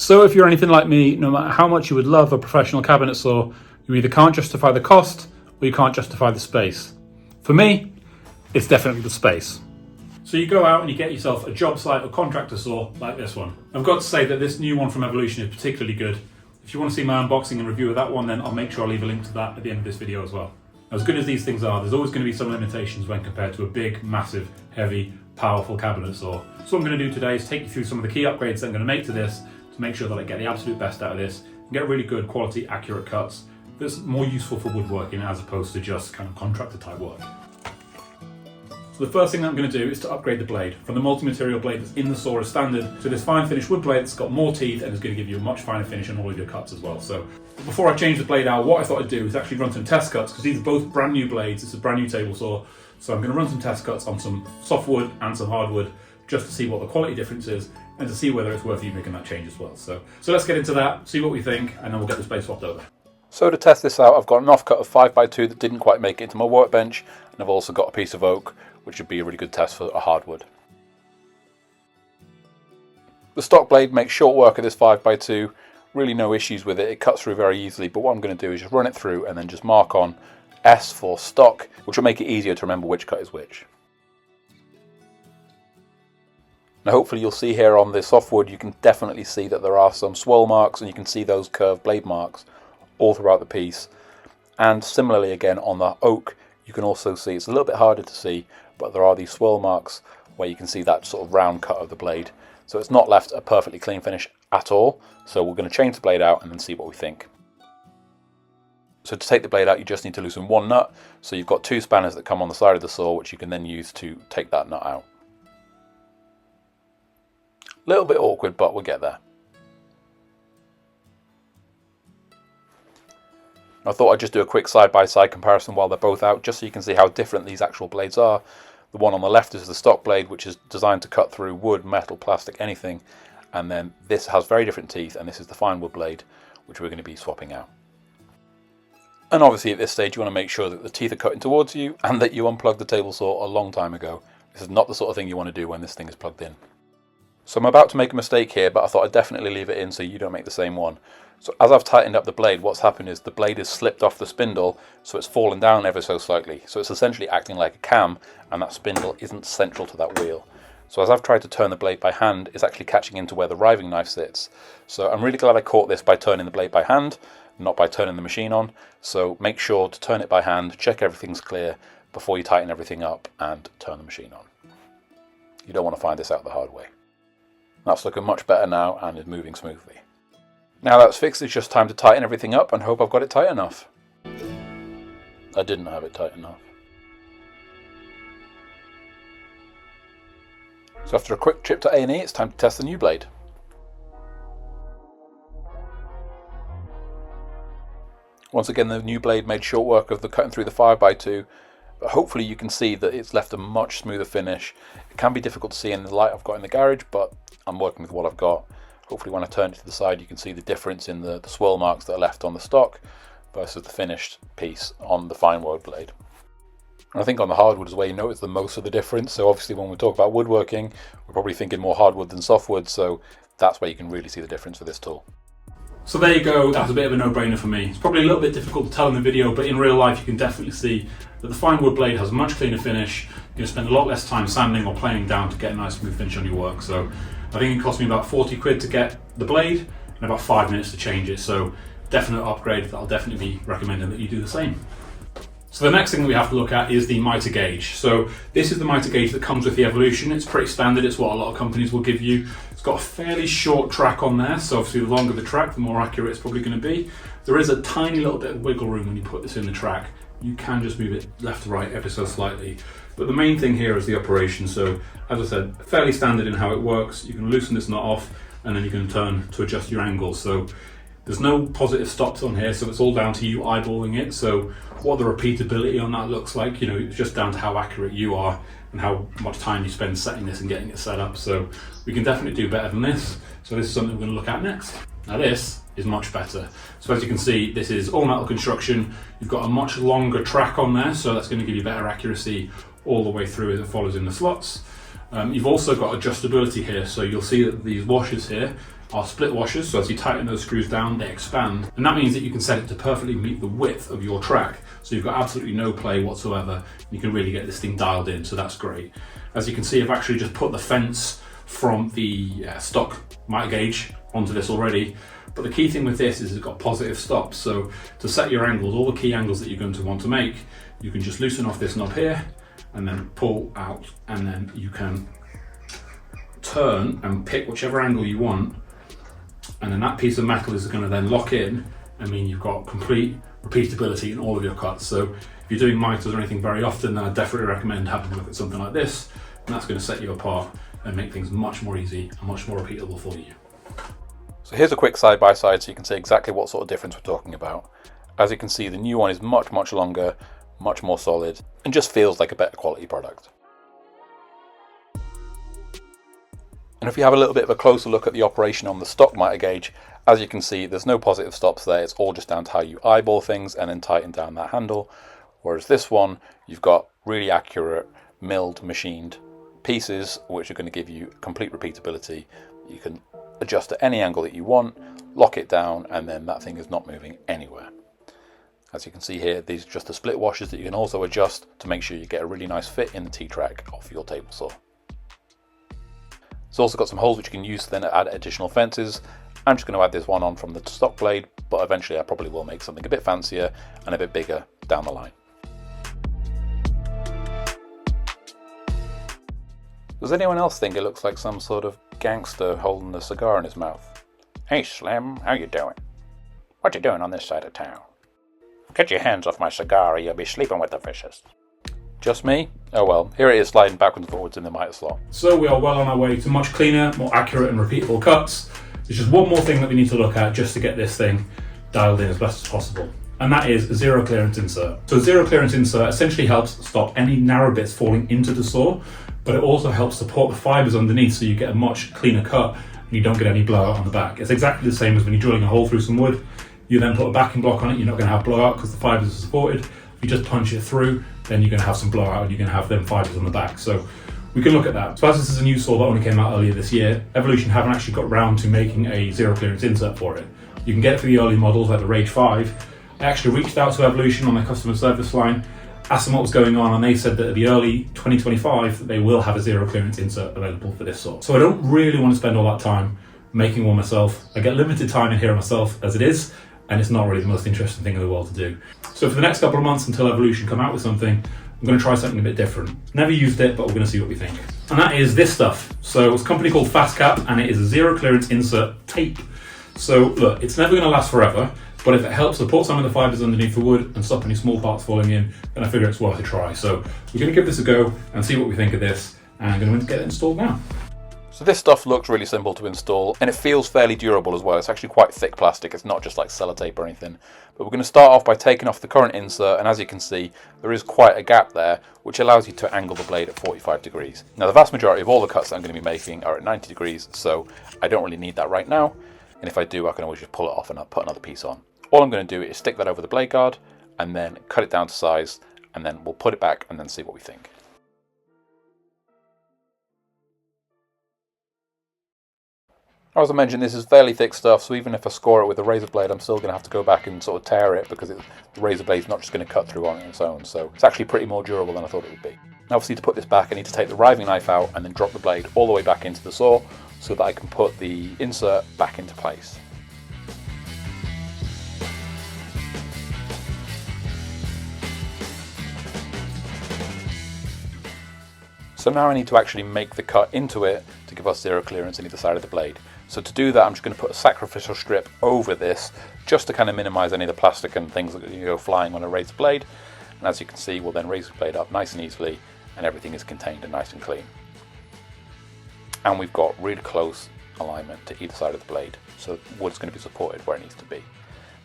So if you're anything like me, no matter how much you would love a professional cabinet saw, you either can't justify the cost or you can't justify the space. For me, it's definitely the space. So you go out and you get yourself a Jobsite or contractor saw like this one. I've got to say that this new one from Evolution is particularly good. If you want to see my unboxing and review of that one, then I'll make sure I'll leave a link to that at the end of this video as well. As good as these things are, there's always going to be some limitations when compared to a big, massive, heavy, powerful cabinet saw. So what I'm going to do today is take you through some of the key upgrades that I'm going to make to this to make sure that I get the absolute best out of this and get really good quality, accurate cuts that's more useful for woodworking as opposed to just kind of contractor type work. So the first thing that I'm going to do is to upgrade the blade from the multi-material blade that's in the saw as standard to this fine finish wood blade that's got more teeth and is going to give you a much finer finish on all of your cuts as well. So before I change the blade out, what I thought I'd do is actually run some test cuts because these are both brand new blades. It's a brand new table saw. So I'm going to run some test cuts on some softwood and some hardwood just to see what the quality difference is and to see whether it's worth you making that change as well. So let's get into that, see what we think, and then we'll get this blade swapped over. So to test this out, I've got an offcut of 5x2 that didn't quite make it into my workbench, and I've also got a piece of oak, which would be a really good test for a hardwood. The stock blade makes short work of this 5x2, really no issues with it, it cuts through very easily, but what I'm going to do is just run it through and then just mark on S for stock, which will make it easier to remember which cut is which. Now hopefully you'll see here on the softwood, you can definitely see that there are some swirl marks and you can see those curved blade marks all throughout the piece. And similarly again on the oak, you can also see, it's a little bit harder to see, but there are these swirl marks where you can see that sort of round cut of the blade. So it's not left a perfectly clean finish at all. So we're going to change the blade out and then see what we think. So to take the blade out, you just need to loosen one nut. So you've got two spanners that come on the side of the saw, which you can then use to take that nut out. A little bit awkward, but we'll get there. I thought I'd just do a quick side-by-side comparison while they're both out, just so you can see how different these actual blades are. The one on the left is the stock blade, which is designed to cut through wood, metal, plastic, anything. And then this has very different teeth, and this is the fine wood blade, which we're going to be swapping out. And obviously at this stage you want to make sure that the teeth are cutting towards you and that you unplugged the table saw a long time ago. This is not the sort of thing you want to do when this thing is plugged in. So I'm about to make a mistake here, but I thought I'd definitely leave it in so you don't make the same one. So as I've tightened up the blade, what's happened is the blade has slipped off the spindle, so it's fallen down ever so slightly. So it's essentially acting like a cam, and that spindle isn't central to that wheel. So as I've tried to turn the blade by hand, it's actually catching into where the riving knife sits. So I'm really glad I caught this by turning the blade by hand, not by turning the machine on. So make sure to turn it by hand, check everything's clear before you tighten everything up and turn the machine on. You don't want to find this out the hard way. That's looking much better now and is moving smoothly. Now that's fixed, it's just time to tighten everything up and hope I've got it tight enough. I didn't have it tight enough. So after a quick trip to A&E, it's time to test the new blade. Once again, the new blade made short work of the cutting through the 5x2, but hopefully you can see that it's left a much smoother finish. It can be difficult to see in the light I've got in the garage, but I'm working with what I've got. Hopefully when I turn it to the side you can see the difference in the swirl marks that are left on the stock versus the finished piece on the fine wood blade. And I think on the hardwood is where you notice the most of the difference. So obviously when we talk about woodworking, we're probably thinking more hardwood than softwood, so that's where you can really see the difference for this tool. So there you go, that was a bit of a no-brainer for me. It's probably a little bit difficult to tell in the video, but in real life you can definitely see that the fine wood blade has a much cleaner finish. You're going to spend a lot less time sanding or planing down to get a nice smooth finish on your work. So I think it cost me about 40 quid to get the blade and about 5 minutes to change it. So definite upgrade that I'll definitely be recommending that you do the same. So the next thing that we have to look at is the Mitre Gauge. So this is the Mitre Gauge that comes with the Evolution. It's pretty standard, it's what a lot of companies will give you. It's got a fairly short track on there, so obviously the longer the track, the more accurate it's probably going to be. There is a tiny little bit of wiggle room when you put this in the track. You can just move it left to right ever so slightly. But the main thing here is the operation. So as I said, fairly standard in how it works. You can loosen this nut off and then you can turn to adjust your angle. So there's no positive stops on here, so it's all down to you eyeballing it. So what the repeatability on that looks like, you know, it's just down to how accurate you are and how much time you spend setting this and getting it set up. So we can definitely do better than this. So this is something we're going to look at next. Now this is much better. So as you can see, this is all metal construction. You've got a much longer track on there, so that's going to give you better accuracy all the way through as it follows in the slots. You've also got adjustability here, so you'll see that these washers here are split washers, so as you tighten those screws down, they expand. And that means that you can set it to perfectly meet the width of your track. So you've got absolutely no play whatsoever. You can really get this thing dialed in, so that's great. As you can see, I've actually just put the fence from the stock Mitre Gauge onto this already. But the key thing with this is it's got positive stops. So to set your angles, all the key angles that you're going to want to make, you can just loosen off this knob here and then pull out, and then you can turn and pick whichever angle you want. And then that piece of metal is going to then lock in and mean you've got complete repeatability in all of your cuts. So if you're doing miters or anything very often, then I definitely recommend having a look at something like this, and that's going to set you apart and make things much more easy and much more repeatable for you. So here's a quick side-by-side so you can see exactly what sort of difference we're talking about. As you can see, the new one is much longer, much more solid, and just feels like a better quality product. And if you have a little bit of a closer look at the operation on the stock Mitre Gauge, as you can see, there's no positive stops there. It's all just down to how you eyeball things and then tighten down that handle. Whereas this one, you've got really accurate milled, machined pieces, which are going to give you complete repeatability. You can adjust at any angle that you want, lock it down, and then that thing is not moving anywhere. As you can see here, these are just the split washers that you can also adjust to make sure you get a really nice fit in the T-track of your table saw. It's also got some holes which you can use to then add additional fences. I'm just going to add this one on from the stock blade, but eventually I probably will make something a bit fancier and a bit bigger down the line. Does anyone else think it looks like some sort of gangster holding a cigar in his mouth? Hey Slim, how you doing? What you doing on this side of town? Get your hands off my cigar or you'll be sleeping with the fishes. Just me? Oh well, here it is sliding backwards and forwards in the mitre slot. So we are well on our way to much cleaner, more accurate and repeatable cuts. There's just one more thing that we need to look at just to get this thing dialed in as best as possible, and that is a zero clearance insert. So a zero clearance insert essentially helps stop any narrow bits falling into the saw, but it also helps support the fibres underneath so you get a much cleaner cut and you don't get any blowout on the back. It's exactly the same as when you're drilling a hole through some wood. You then put a backing block on it, you're not going to have blowout because the fibres are supported. If you just punch it through, then you're going to have some blowout and you're going to have them fibres on the back. So we can look at that. So as this is a new saw that only came out earlier this year, Evolution haven't actually got round to making a zero clearance insert for it. You can get it for the early models like the Rage 5. I actually reached out to Evolution on their customer service line, asked them what was going on, and they said that at the early 2025 they will have a zero clearance insert available for this saw. So I don't really want to spend all that time making one myself. I get limited time in here myself as it is, and it's not really the most interesting thing in the world to do. So for the next couple of months until Evolution come out with something, I'm going to try something a bit different. Never used it, but we're going to see what we think. And that is this stuff. So it's a company called FastCap, and it is a zero clearance insert tape. So look, it's never going to last forever, but if it helps support some of the fibres underneath the wood and stop any small parts falling in, then I figure it's worth a try. So we're going to give this a go and see what we think of this, and I'm going to get it installed now. So this stuff looks really simple to install, and it feels fairly durable as well. It's actually quite thick plastic, it's not just like sellotape or anything. But we're going to start off by taking off the current insert, and as you can see, there is quite a gap there, which allows you to angle the blade at 45 degrees. Now the vast majority of all the cuts that I'm going to be making are at 90 degrees, so I don't really need that right now. And if I do, I can always just pull it off and I'll put another piece on. All I'm going to do is stick that over the blade guard, and then cut it down to size, and then we'll put it back and then see what we think. As I mentioned, this is fairly thick stuff, so even if I score it with a razor blade, I'm still going to have to go back and sort of tear it because the razor blade's not just going to cut through on its own, so it's actually pretty more durable than I thought it would be. Now obviously to put this back, I need to take the riving knife out and then drop the blade all the way back into the saw so that I can put the insert back into place. So now I need to actually make the cut into it to give us zero clearance on either side of the blade. So to do that, I'm just going to put a sacrificial strip over this just to kind of minimize any of the plastic and things that go flying on a razor blade. And as you can see, we'll then raise the blade up nice and easily, and everything is contained and nice and clean. And we've got really close alignment to either side of the blade, so wood is going to be supported where it needs to be.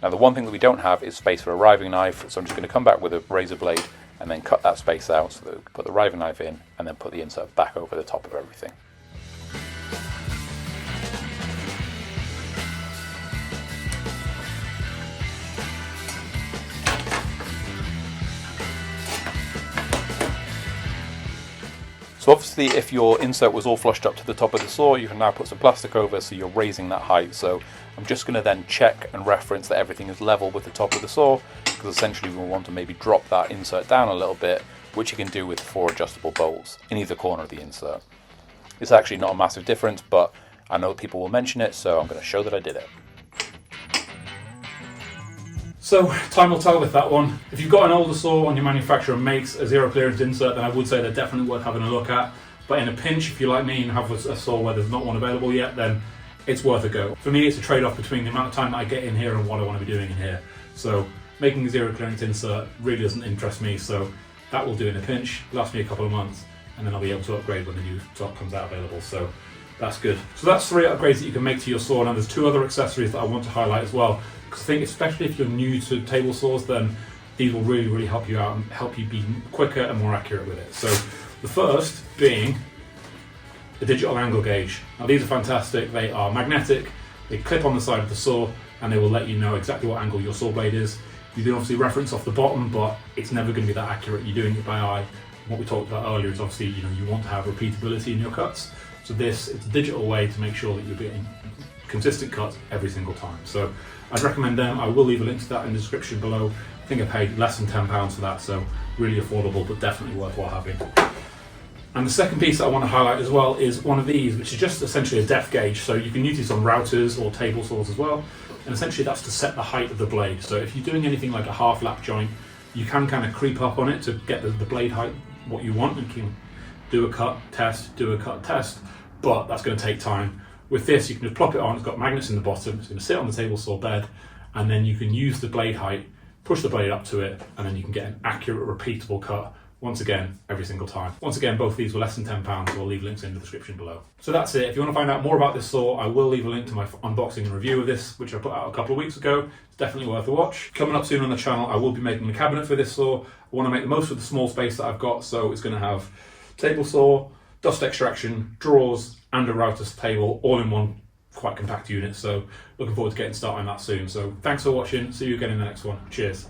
Now the one thing that we don't have is space for a riving knife, so I'm just going to come back with a razor blade and then cut that space out so that we can put the riving knife in and then put the insert back over the top of everything. So obviously if your insert was all flushed up to the top of the saw, you can now put some plastic over so you're raising that height. So I'm just going to then check and reference that everything is level with the top of the saw, because essentially we want to maybe drop that insert down a little bit, which you can do with 4 adjustable bolts in either corner of the insert. It's actually not a massive difference, but I know people will mention it, so I'm going to show that I did it. So time will tell with that one. If you've got an older saw and your manufacturer makes a zero clearance insert, then I would say they're definitely worth having a look at. But in a pinch, if you're like me and have a saw where there's not one available yet, then it's worth a go. For me, it's a trade-off between the amount of time that I get in here and what I want to be doing in here. So making a zero clearance insert really doesn't interest me, so that will do in a pinch, last me a couple of months, and then I'll be able to upgrade when the new stock comes out available. So that's good. So that's 3 upgrades that you can make to your saw. Now there's 2 other accessories that I want to highlight as well, because I think especially if you're new to table saws, then these will really help you out and help you be quicker and more accurate with it. So the first being the digital angle gauge. Now these are fantastic. They are magnetic, they clip on the side of the saw, and they will let you know exactly what angle your saw blade is. You can obviously reference off the bottom, but it's never going to be that accurate. You're doing it by eye. What we talked about earlier is obviously, you want to have repeatability in your cuts. So it's a digital way to make sure that you're getting consistent cuts every single time. So I'd recommend them. I will leave a link to that in the description below. I think I paid less than £10 for that, so really affordable, but definitely worthwhile having. And the second piece that I want to highlight as well is one of these, which is just essentially a depth gauge. So you can use these on routers or table saws as well. And essentially that's to set the height of the blade. So if you're doing anything like a half lap joint, you can kind of creep up on it to get the blade height what you want, and can do a cut, test, do a cut, test, but that's going to take time. With this, you can just plop it on, it's got magnets in the bottom, it's going to sit on the table saw bed, and then you can use the blade height, push the blade up to it, and then you can get an accurate, repeatable cut, once again, every single time. Once again, both of these were less than £10, so I'll leave links in the description below. So that's it. If you want to find out more about this saw, I will leave a link to my unboxing and review of this, which I put out a couple of weeks ago. It's definitely worth a watch. Coming up soon on the channel, I will be making a cabinet for this saw. I want to make the most of the small space that I've got, so it's going to have table saw, dust extraction, drawers, and a router table, all in one quite compact unit. So looking forward to getting started on that soon. So thanks for watching. See you again in the next one. Cheers.